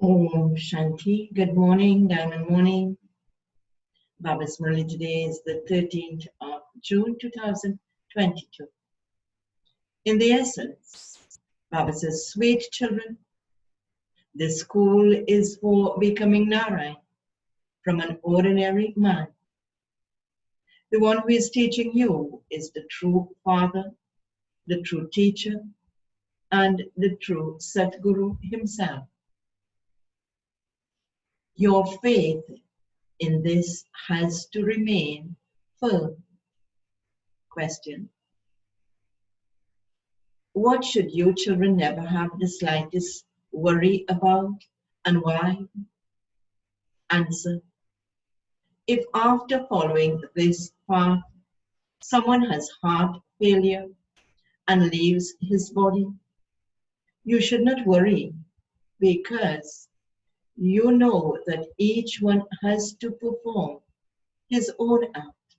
Om Shanti. Good morning, Diamond Morning. Baba's Murli. Today is the 13th of June 2022. In the essence, Baba says, sweet children, this school is for becoming Narayan from an ordinary man. The one who is teaching you is the true Father, the true teacher, and the true Satguru himself. Your faith in this has to remain firm. Question: what should you children never have the slightest worry about, and why? Answer: if after following this path, someone has heart failure and leaves his body, you should not worry, because you know that each one has to perform his own act.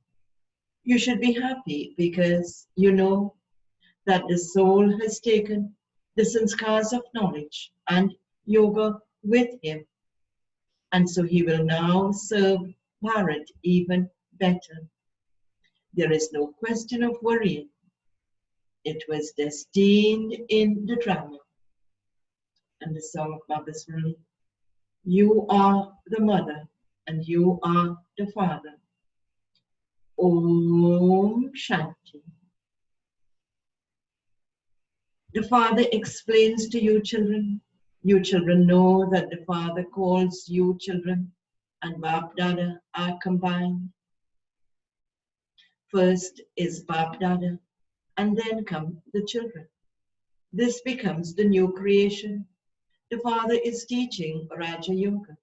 You should be happy because you know that the soul has taken the sanskars of knowledge and yoga with him, and so he will now serve Bharat even better. There is no question of worrying. It was destined in the drama. And the song of Baba's Murli: you are the mother and you are the father. Om Shanti. The Father explains to you children. You children know that the Father calls you children and Bap Dada are combined. First is Bap Dada and then come the children. This becomes the new creation. The Father is teaching Raja Yoga.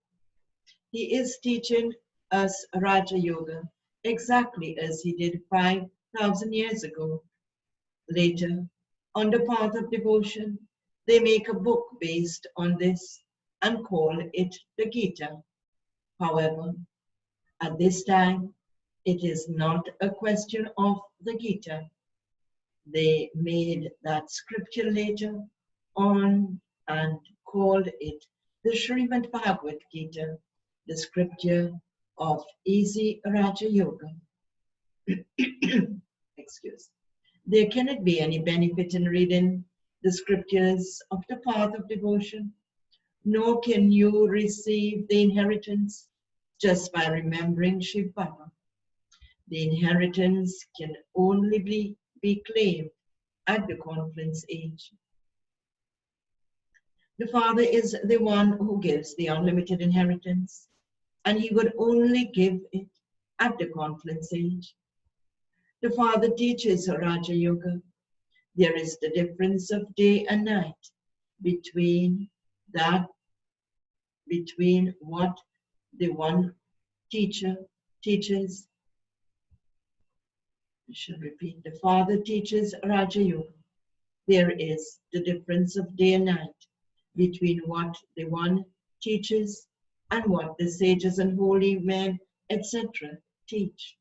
He is teaching us Raja Yoga exactly as he did 5,000 years ago. Later, on the path of devotion, they make a book based on this and call it the Gita. However, at this time, it is not a question of the Gita. They made that scripture later on and called it the Srimad Bhagavad Gita, the scripture of easy Raja Yoga. Excuse. There cannot be any benefit in reading the scriptures of the path of devotion, nor can you receive the inheritance just by remembering Shiv Baba. The inheritance can only be claimed at the conference age. The Father is the one who gives the unlimited inheritance, and he would only give it at the conference age. The Father teaches Raja Yoga. There is the difference of day and night between what the one teacher teaches. I should repeat. The Father teaches Raja Yoga. There is the difference of day and night between what the one teaches and what the sages and holy men, etc. teach.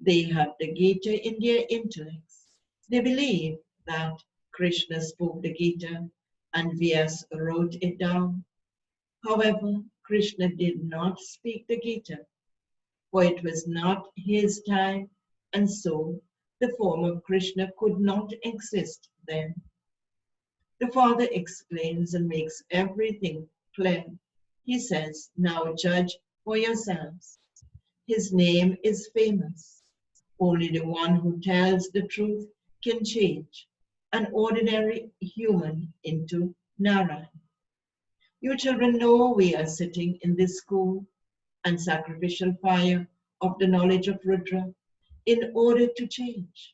They have the Gita in their intellects. They believe that Krishna spoke the Gita and Vyas wrote it down. However, Krishna did not speak the Gita, for it was not his time, and so the form of Krishna could not exist then. The Father explains and makes everything clear. He says, now judge for yourselves. His name is famous. Only the one who tells the truth can change an ordinary human into Narayan. You children know we are sitting in this school and sacrificial fire of the knowledge of Rudra in order to change.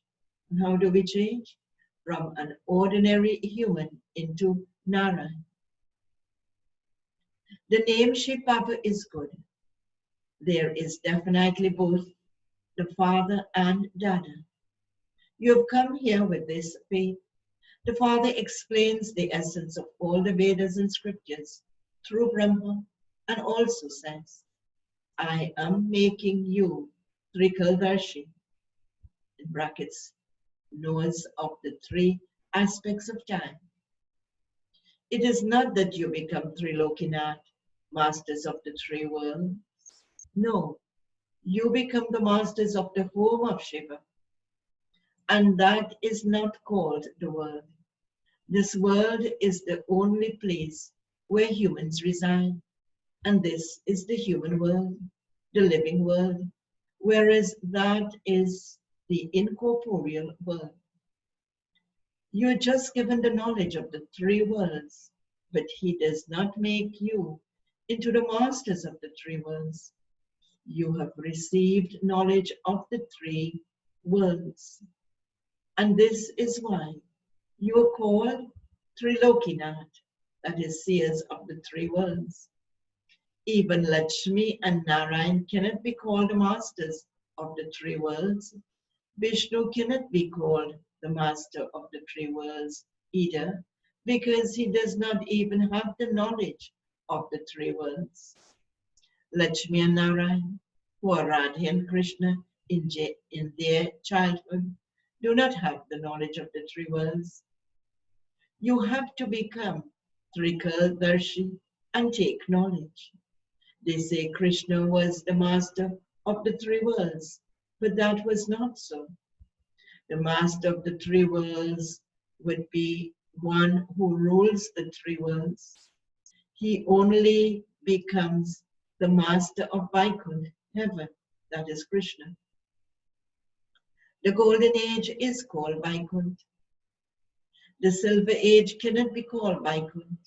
And how do we change? From an ordinary human into Narayan. The name Shiv Baba is good. There is definitely both the Father and Dada. You have come here with this faith. The Father explains the essence of all the Vedas and scriptures through Brahma and also says, I am making you Trikaldarshi, in brackets, knowers of the three aspects of time. It is not that you become Trilokinath, masters of the three worlds. No, you become the masters of the home of Shiva. And that is not called the world. This world is the only place where humans reside. And this is the human world, the living world, whereas that is the incorporeal world. You are just given the knowledge of the three worlds, but he does not make you into the masters of the three worlds. You have received knowledge of the three worlds. And this is why you are called Trilokinath, that is, seers of the three worlds. Even Lakshmi and Narayan cannot be called the masters of the three worlds. Vishnu cannot be called the master of the three worlds either, because he does not even have the knowledge of the three worlds. Lakshmi and Narayan, who are Radha and Krishna in their childhood, do not have the knowledge of the three worlds. You have to become Trikaldarshi and take knowledge. They say Krishna was the master of the three worlds, but that was not so. The master of the three worlds would be one who rules the three worlds. He only becomes the master of Vaikuntha, heaven, that is Krishna. The golden age is called Vaikuntha. The silver age cannot be called Vaikuntha.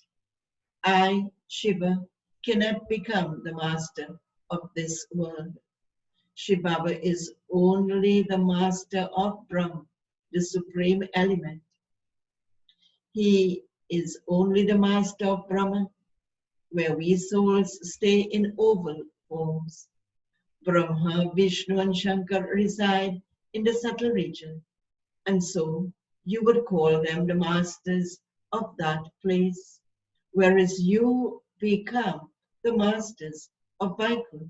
I, Shiva, cannot become the master of this world. Shivaba is only the master of Brahma, the supreme element. He is only the master of Brahma, where we souls stay in oval forms. Brahma, Vishnu, and Shankar reside in the subtle region, and so you would call them the masters of that place, whereas you become the masters of Vaikuntha.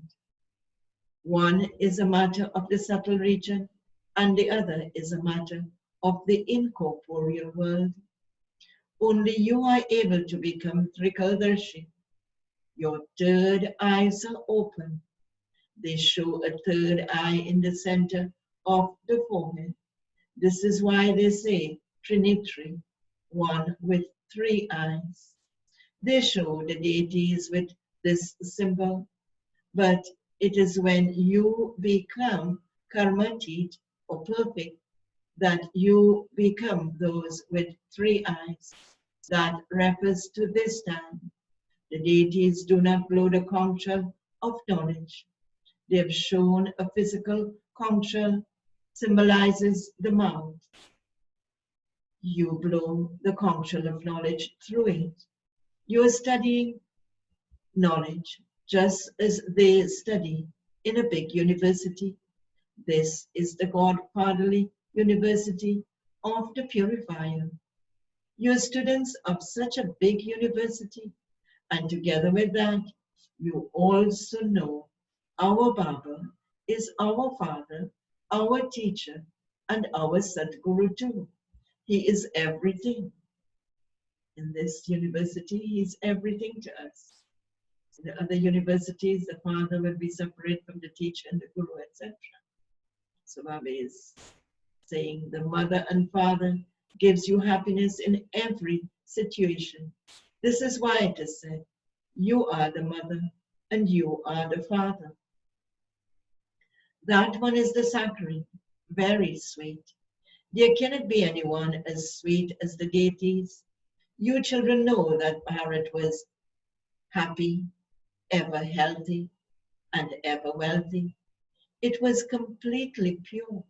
One is a matter of the subtle region, and the other is a matter of the incorporeal world. Only you are able to become Trikaldarshi. Your third eyes are open. They show a third eye in the center of the forehead. This is why they say Trinitri, one with three eyes. They show the deities with this symbol, but it is when you become karmatit or perfect that you become those with three eyes. That refers to this time. The deities do not blow the conch shell of knowledge. They have shown a physical conch shell symbolizes the mouth. You blow the conch shell of knowledge through it. You are studying knowledge just as they study in a big university. This is the Godfatherly University of the Purifier. You are students of such a big university, and together with that, you also know our Baba is our Father, our teacher, and our Sadguru too. He is everything. In this university, he is everything to us. In the other universities, the Father will be separate from the teacher and the Guru, etc. So Baba is saying the mother and father gives you happiness in every situation. This is why it is said, you are the mother and you are the father. That one is the saccharine, very sweet. There cannot be anyone as sweet as the deities. You children know that Bharat was happy, ever healthy, and ever wealthy. It was completely pure.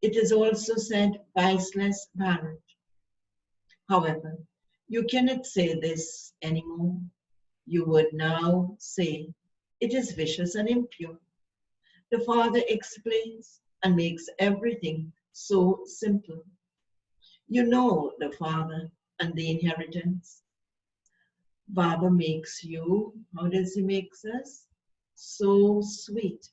It is also said viceless Bharat. However, you cannot say this anymore. You would now say it is vicious and impure. The Father explains and makes everything so simple. You know the Father and the inheritance. Baba makes you, how does he make us? So sweet.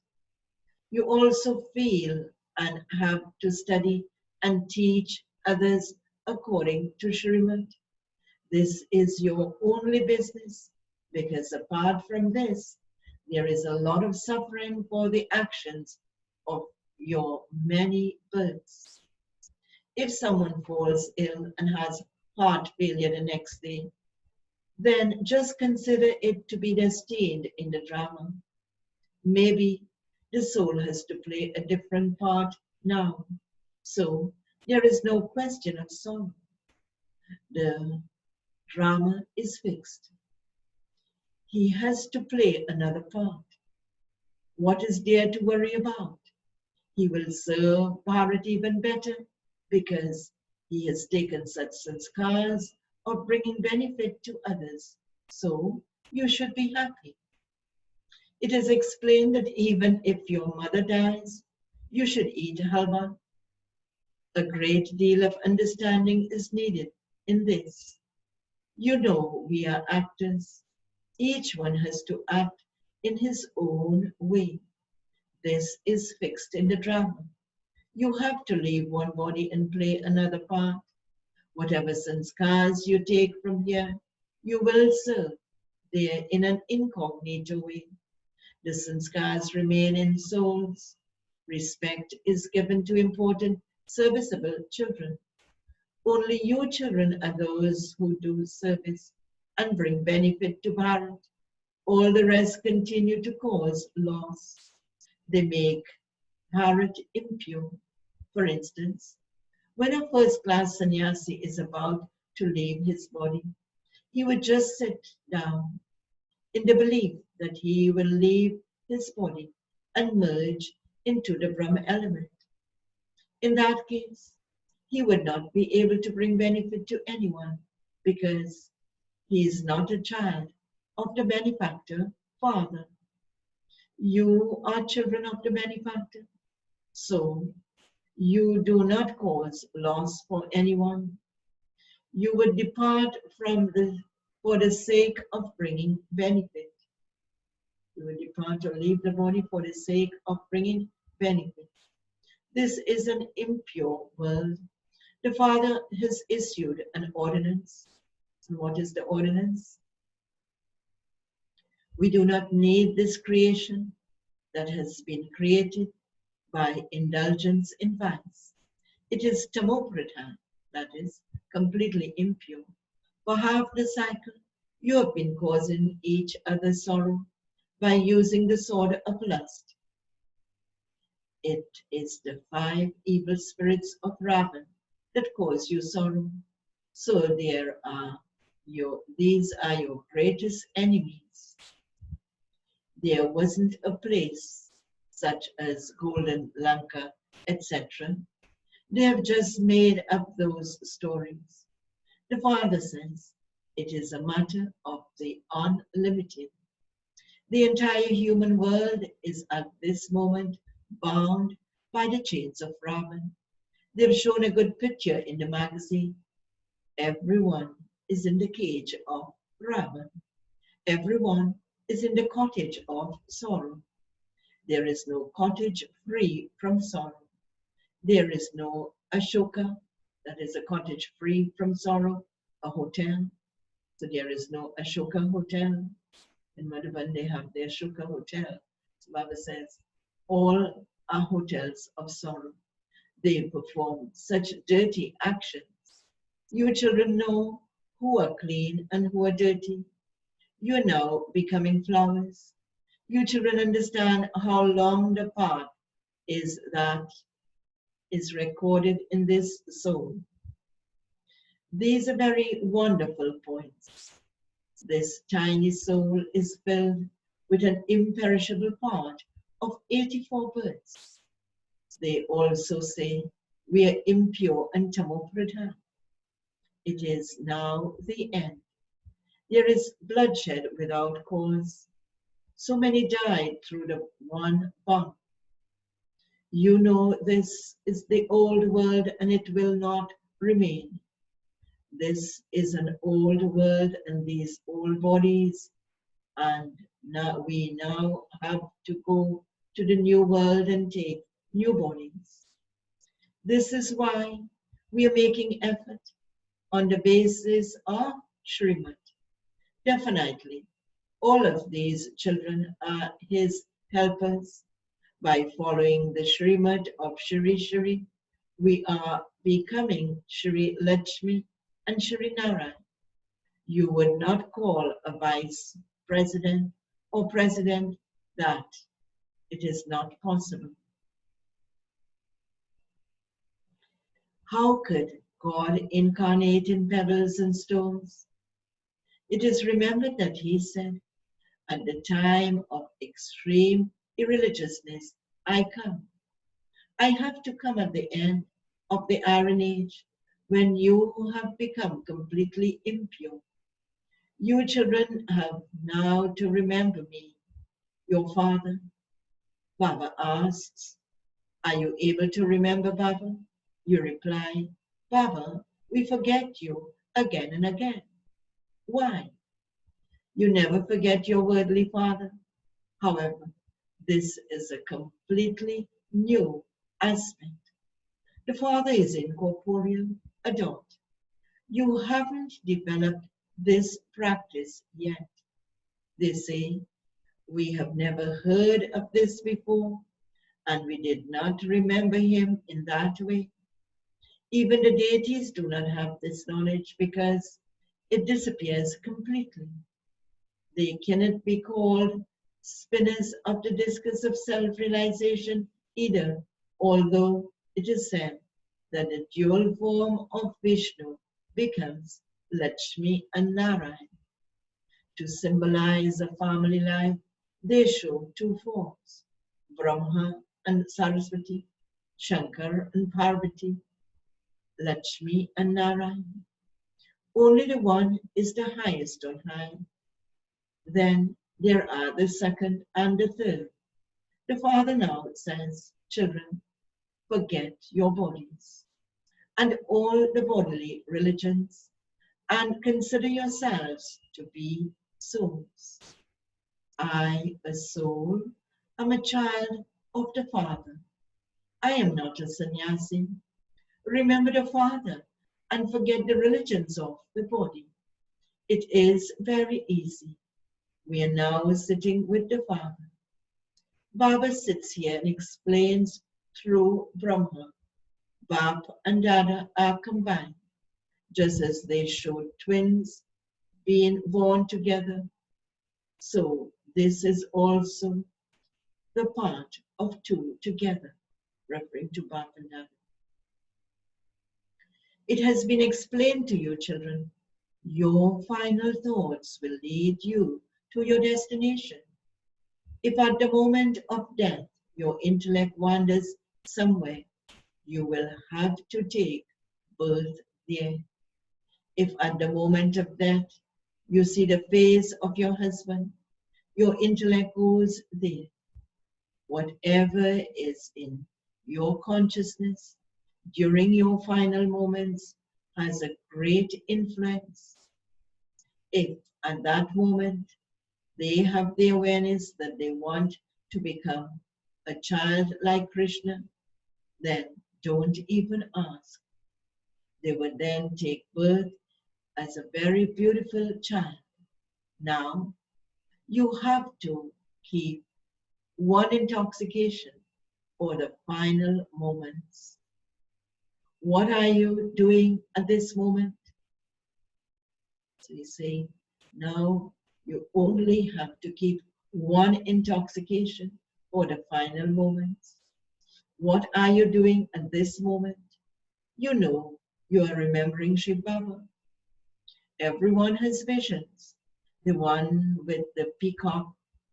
You also feel and have to study and teach others according to Srimad. This is your only business, because apart from this, there is a lot of suffering for the actions of your many births. If someone falls ill and has heart failure the next day, then just consider it to be destined in the drama. Maybe the soul has to play a different part now, so there is no question of sorrow. The drama is fixed. He has to play another part. What is there to worry about? He will serve Bharat even better because he has taken such sanskars of bringing benefit to others. So you should be happy. It is explained that even if your mother dies, you should eat halwa. A great deal of understanding is needed in this. You know, we are actors. Each one has to act in his own way. This is fixed in the drama. You have to leave one body and play another part. Whatever sanskars you take from here, you will serve there in an incognito way. The sanskars remain in souls. Respect is given to important, serviceable children. Only you children are those who do service and bring benefit to Bharat. All the rest continue to cause loss. They make Bharat impure. For instance, when a first-class sannyasi is about to leave his body, he would just sit down in the belief that he will leave his body and merge into the Brahma element. In that case, he would not be able to bring benefit to anyone because he is not a child of the benefactor father. You are children of the benefactor, so you do not cause loss for anyone. You would depart for the sake of bringing benefit. You will depart or leave the body for the sake of bringing benefit. This is an impure world. The Father has issued an ordinance. And what is the ordinance? We do not need this creation that has been created by indulgence in vice. It is tamopradhan, that is, completely impure. For half the cycle, you have been causing each other sorrow by using the sword of lust. It is the 5 evil spirits of Ravan that cause you sorrow. So these are your greatest enemies. There wasn't a place such as Golden Lanka, etc. They have just made up those stories. The Father says it is a matter of the unlimited. The entire human world is at this moment bound by the chains of Ravan. They've shown a good picture in the magazine. Everyone is in the cage of Ravan. Everyone is in the cottage of sorrow. There is no cottage free from sorrow. There is no Ashoka, that is a cottage free from sorrow, a hotel. So there is no Ashoka hotel. In Madhuban, they have the Ashoka hotel. So Baba says, all are hotels of sorrow. They perform such dirty actions. You children know who are clean and who are dirty. You are now becoming flowers. You children understand how long the path is that is recorded in this soul. These are very wonderful points. This tiny soul is filled with an imperishable part of 84 births. They also say we are impure and tamopradhan. It is now the end. There is bloodshed without cause. So many died through the one bomb. You know this is the old world and it will not remain. This is an old world and these old bodies, and now we have to go to the new world and take new bodies. This is why we are making effort on the basis of Srimad. Definitely, all of these children are his helpers. By following the Srimad of Shri Shri, we are becoming Shri Lakshmi and Shri Narayan. You would not call a vice president or president that. It is not possible. How could God incarnate in pebbles and stones? It is remembered that he said, at the time of extreme irreligiousness, I come. I have to come at the end of the Iron Age, when you have become completely impure. You children have now to remember me, your father. Baba asks, are you able to remember, Baba? You reply, Baba, we forget you again and again. Why? You never forget your worldly father. However, this is a completely new aspect. The father is incorporeal, adult. You haven't developed this practice yet. They say, we have never heard of this before, and we did not remember him in that way. Even the deities do not have this knowledge because it disappears completely. They cannot be called spinners of the discus of self-realization either, although it is said that the dual form of Vishnu becomes Lakshmi and Narayan. To symbolize a family life, they show two forms, Brahma and Saraswati, Shankar and Parvati, Lakshmi and Narayan. Only the one is the highest on high. Then there are the second and the third. The Father now says, children, forget your bodies and all the bodily religions, and consider yourselves to be souls. I, a soul, am a child of the Father. I am not a sannyasi. Remember the Father and forget the religions of the body. It is very easy. We are now sitting with the Father. Baba sits here and explains through Brahma. Bap and Dada are combined, just as they showed twins being born together. So this is also the part of two together, referring to Bap and Dada. It has been explained to you, children. Your final thoughts will lead you to your destination. If at the moment of death your intellect wanders somewhere, you will have to take birth there. If at the moment of death you see the face of your husband, your intellect goes there. Whatever is in your consciousness during your final moments has a great influence. If at that moment they have the awareness that they want to become a child like Krishna, then don't even ask. They would then take birth as a very beautiful child. Now, you have to keep one intoxication for the final moments. What are you doing at this moment? So you say, now you only have to keep one intoxication for the final moments. What are you doing at this moment? You know you are remembering Shiv Baba. Everyone has visions. The one with the peacock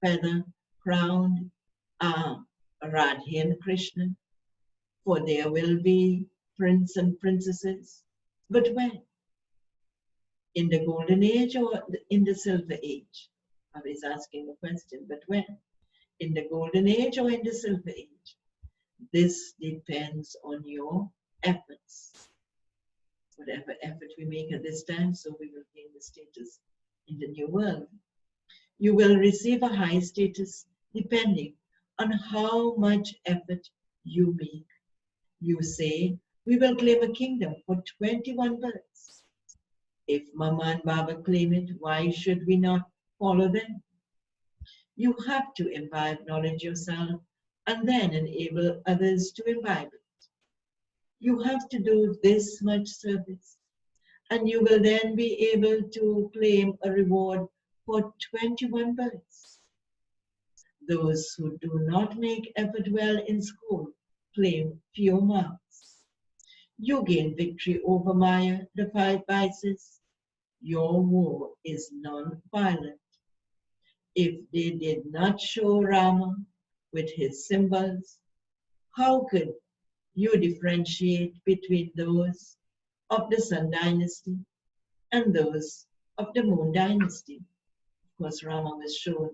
feather crown are Radha and Krishna, for there will be prince and princesses. But when? In the golden age or in the silver age? I was asking the question, but when? In the golden age or in the silver age? This depends on your efforts. Whatever effort we make at this time, so we will gain the status in the new world. You will receive a high status depending on how much effort you make. You say, we will claim a kingdom for 21 births. If Mama and Baba claim it, why should we not follow them? You have to imbibe knowledge yourself and then enable others to imbibe it. You have to do this much service, and you will then be able to claim a reward for 21 births. Those who do not make effort well in school claim few marks. You gain victory over Maya, the 5 vices. Your war is non-violent. If they did not show Rama with his symbols, how could you differentiate between those of the Sun dynasty and those of the Moon dynasty? Of course, Rama was shown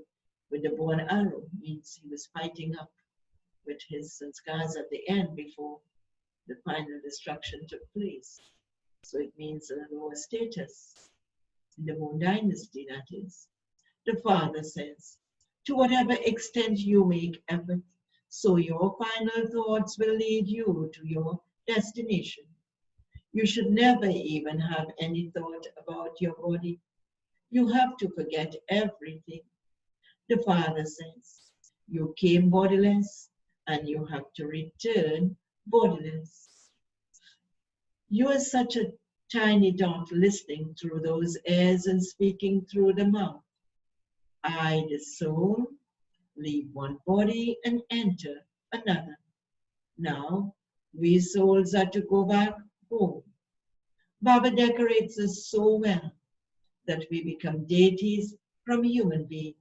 with the bow and arrow, means he was fighting up with his sanskars at the end before the final destruction took place. So it means a lower status in the Moon dynasty, that is. The Father says, to whatever extent you make effort, so your final thoughts will lead you to your destination. You should never even have any thought about your body. You have to forget everything. The Father says, you came bodiless and you have to return bodiless. You are such a tiny dot listening through those ears and speaking through the mouth. I, the soul, leave one body and enter another. Now, we souls are to go back home. Baba decorates us so well that we become deities from human beings.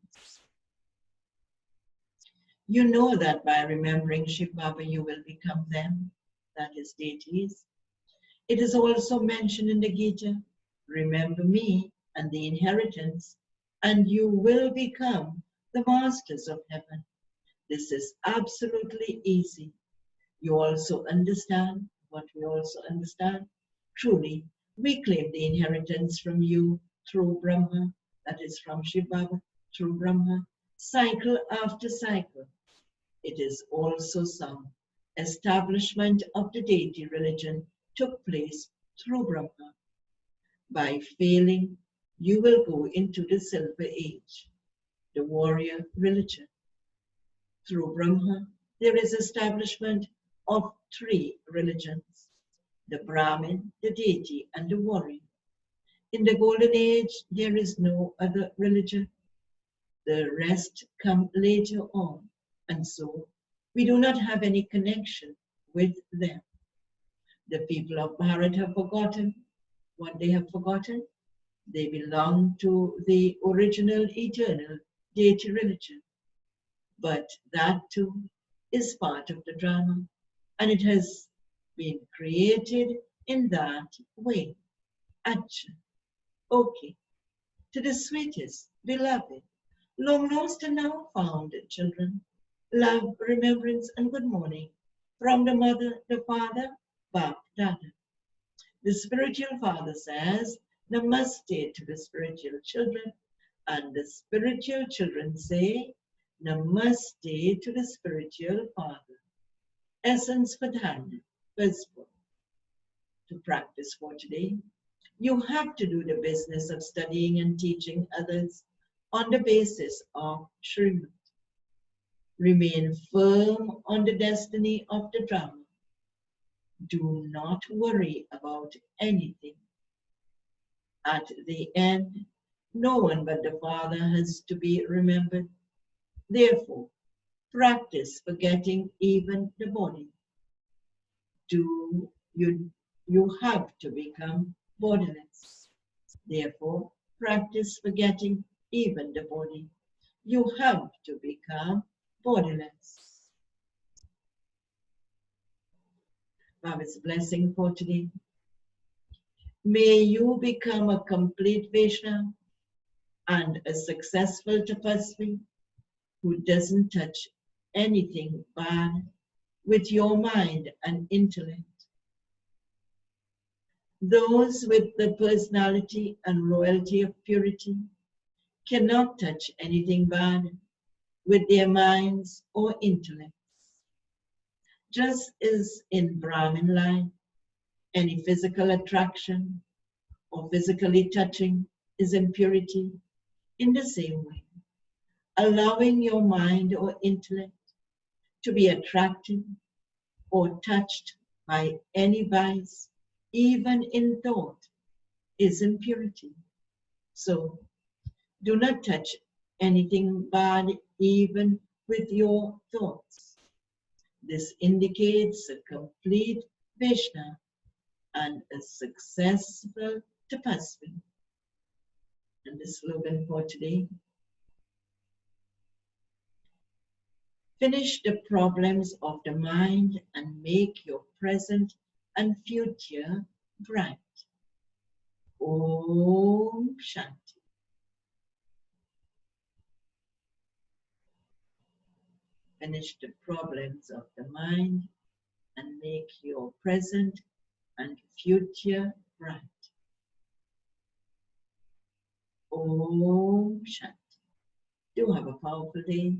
You know that by remembering Shiv Baba, you will become them, that is, deities. It is also mentioned in the Gita, remember me and the inheritance, and you will become the masters of heaven. This is absolutely easy. You also understand what we also understand. Truly, we claim the inheritance from you through Brahma, that is from Shiv Baba, through Brahma, cycle after cycle. It is also some establishment of the deity religion took place through Brahma. By failing, you will go into the Silver Age, the warrior religion. Through Brahma, there is establishment of 3 religions, the Brahmin, the deity, and the warrior. In the Golden Age, there is no other religion. The rest come later on, and so we do not have any connection with them. The people of Bharat have forgotten what they have forgotten. They belong to the original eternal deity religion. But that too is part of the drama, and it has been created in that way. Acha. Okay. To the sweetest, beloved, long lost and now found children, love, remembrance, and good morning from the mother, the father, Bap Dada. The spiritual father says, Namaste to the spiritual children, and the spiritual children say, Namaste to the spiritual father. Essence for Dharma, first book. To practice for today, you have to do the business of studying and teaching others on the basis of Srimad. Remain firm on the destiny of the drama. Do not worry about anything. At the end, no one but the Father has to be remembered. Therefore, practice forgetting even the body. You have to become bodiless. Therefore, practice forgetting even the body. You have to become bodiless. Baba's blessing for today. May you become a complete Vaishnava and a successful tapasvi who doesn't touch anything bad with your mind and intellect. Those with the personality and royalty of purity cannot touch anything bad with their minds or intellects. Just as in Brahmin line, any physical attraction or physically touching is impurity. In the same way, allowing your mind or intellect to be attracted or touched by any vice, even in thought, is impurity. So do not touch anything bad, even with your thoughts. This indicates a complete Vishna and a successful tapasvi. And the slogan for today: finish the problems of the mind and make your present and future bright. Om Shanti. Finish the problems of the mind and make your present and future bright. Om Shanti. Do have a powerful day.